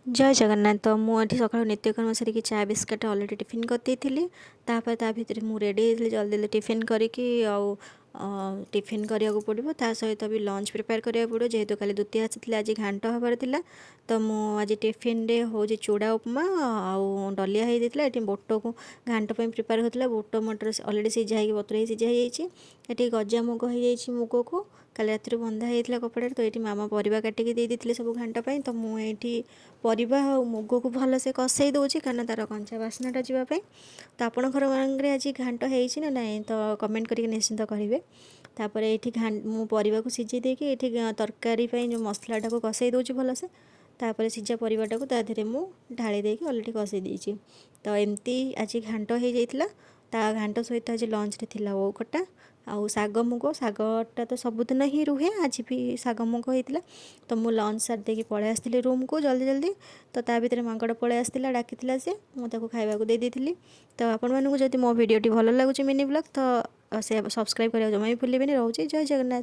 जय जगन्नाथ। तो मुझे सका नित्यकर्म सारिकी चा बिस्किट अलरेडी टिफिन करदेली। भितर मुझे रेडी होती जल्दी जल्दी टिफिन करके टिफिन करा पड़ो ता सहित भी लंच प्रिपेयर करा पड़ो जेहेतु काली द्वितीय आसी आज घाट हबार था। तो मुझे टिफिन रे हूँ चूड़ा उपमा आउ डलिया होता है। बोट को घाट पर प्रिपेयर होता बोट मटर अलरेडी सीझा बतर सीझा ये गजा मुग हो मुग को काली रात बंधा होता कपड़ा। तो ये मामा परिवा काटिकी देते सब घाटपाई। तो मुझे परिवा और मुग को भलसे कषे दूसरी कारण तार कंचा बास्नाटा जावाई। तो आपणकर मानक आज घाट होती ना ना तो कमेंट करके निश्चिंत करेंगे। तापर ये मु परिवा को सीझे देकी ये तरकारी जो मसलाटा को कषे दूसरी भलसे। तापर सीझा परिवाटा को तादेह मु ढाली देकी अलरेडी कषे देती। तो एमती आज घाट हो जाता। ता घाट सहित आज लंच रे थिला ओ खटा आउ शाग मुग शागटा तो सबुदिन ही रुहे आज भी शाग मुग होता। तो मु लंच सार देकी पलि आसती रूम को जल्दी जल्दी। तो ता भीतर मांकड़ पलि आसला डाकी सी मुझे खाइबा दे देती। तो आपण मानू जदि मो भिडियोटी भल लगुच मिनी ब्लॉग तो से सब्सक्राइब करने जमा भी भूलें। रोचे जय जगन्नाथ।